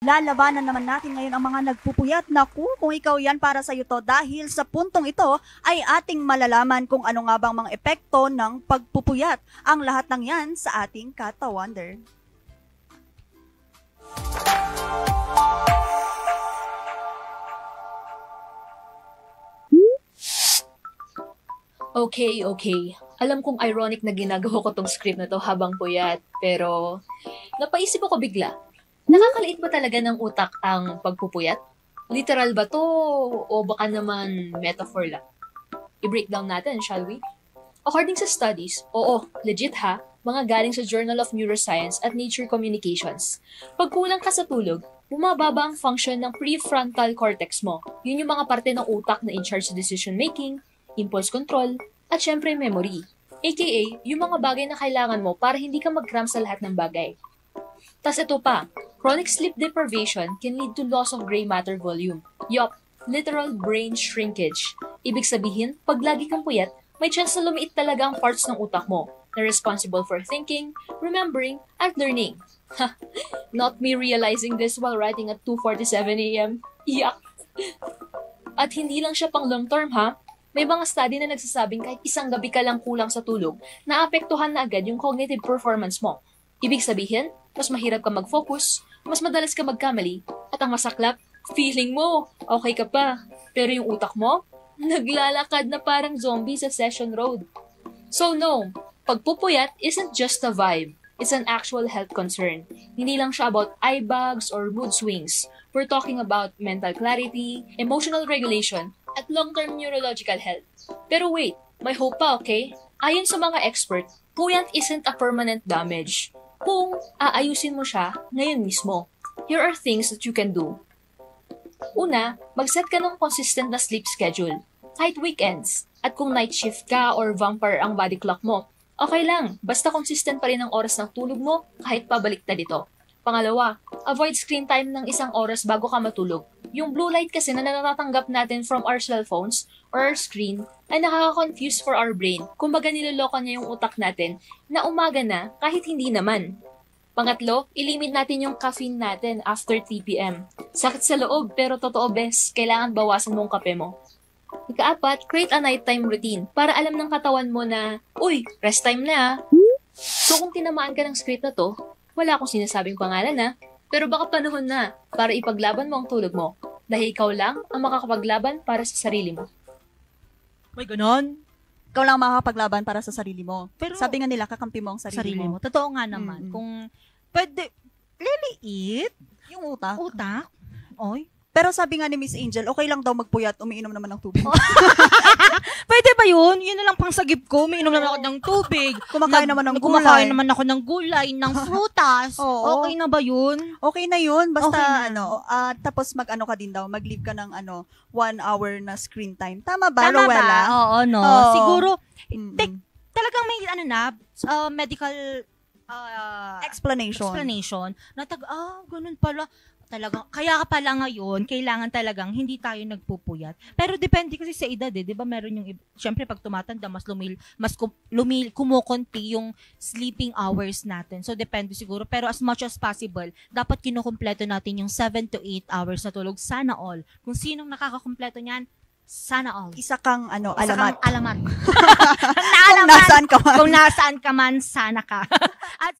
Lalabanan naman natin ngayon ang mga nagpupuyat. Naku, kung ikaw yan, para sa'yo to. Dahil sa puntong ito ay ating malalaman kung ano nga bang mga epekto ng pagpupuyat. Ang lahat ng yan sa ating Kata-Wonder. Okay. Alam kong ironic na ginagawa ko tong script na to habang puyat, pero napaisip ako bigla. Nakakaliit ba talaga ng utak ang pagpupuyat? Literal ba to o baka naman metaphor lang? I-breakdown natin, shall we? According sa studies, oo, legit ha, mga galing sa Journal of Neuroscience at Nature Communications. Pag kulang ka sa tulog, bumababa ang function ng prefrontal cortex mo. Yun yung mga parte ng utak na in charge sa decision making, impulse control, at syempre memory. AKA, yung mga bagay na kailangan mo para hindi ka mag-cram sa lahat ng bagay. Tas ito pa, chronic sleep deprivation can lead to loss of gray matter volume. Yup, literal brain shrinkage. Ibig sabihin, pag lagi kang puyat, may chance na lumiit talaga ang parts ng utak mo na responsible for thinking, remembering, and learning. Not me realizing this while writing at 2:47 a.m. Yuck! At hindi lang siya pang long term ha. May mga study na nagsasabing kahit isang gabi ka lang kulang sa tulog, naapektuhan na agad yung cognitive performance mo. Ibig sabihin, mas mahirap ka mag-focus, mas madalas ka magkamali, at ang masaklap, feeling mo, okay ka pa. Pero yung utak mo, naglalakad na parang zombie sa Session Road. So no, pagpupuyat isn't just a vibe. It's an actual health concern. Hindi lang siya about eye bags or mood swings. We're talking about mental clarity, emotional regulation, at long-term neurological health. Pero wait, may hope pa, okay? Ayon sa mga expert, puyat isn't a permanent damage. Kung aayusin mo siya ngayon mismo, here are things that you can do. Una, mag-set ka ng consistent na sleep schedule, kahit weekends. At kung night shift ka or vampire ang body clock mo, okay lang, basta consistent pa rin ang oras ng tulog mo kahit pabaliktad ito. Pangalawa, avoid screen time ng 1 oras bago ka matulog. Yung blue light kasi na natatanggap natin from our cellphones or our screen ay nakaka-confuse for our brain. Kumbaga niloloko niya yung utak natin na umaga na kahit hindi naman. Pangatlo, ilimit natin yung caffeine natin after 3 p.m. Sakit sa loob pero totoo bes, kailangan bawasan mong kape mo. Ikaapat, create a nighttime routine para alam ng katawan mo na, uy, rest time na. So kung tinamaan ka ng script na to, wala akong sinasabing pangalan na, pero baka panahon na para ipaglaban mo ang tulog mo. Dahil ikaw lang ang makakapaglaban para sa sarili mo. May ganon? Ikaw lang makakapaglaban para sa sarili mo. Pero sabi nga nila, kakampi mo ang sarili mo. Totoo nga naman. Kung pwede, liliit Yung utak. Oy. Pero sabi nga ni Miss Angel, okay lang daw magpuyat, umiinom naman ng tubig. Pwede ba yun? Yun na lang pang sagip ko. Umiinom naman ako ng tubig. Kumakain naman ng gulay. Kumakain naman ako ng gulay, ng frutas. Oo. Okay na ba yun? Okay na yun. Basta, Okay na. tapos mag-ano ka din daw, mag-leave ka ng 1 hour na screen time. Tama ba, Tama Rowella? ba? Oo, no. Oo. Siguro, Mm-mm. talagang may medical Explanation. na ganun pala. Talagang, kaya pala ngayon, kailangan talagang hindi tayo nagpupuyat. Pero depende kasi sa edad eh. Di ba meron yung, syempre pag tumatanda, kumukunti yung sleeping hours natin. So depende siguro. Pero as much as possible, dapat kinukumpleto natin yung 7 to 8 hours na tulog. Sana all. Kung sinong nakakakumpleto niyan, sana all. Isa kang alamat. Alamat. Kung nasaan ka man. Kung nasaan ka man, sana ka. At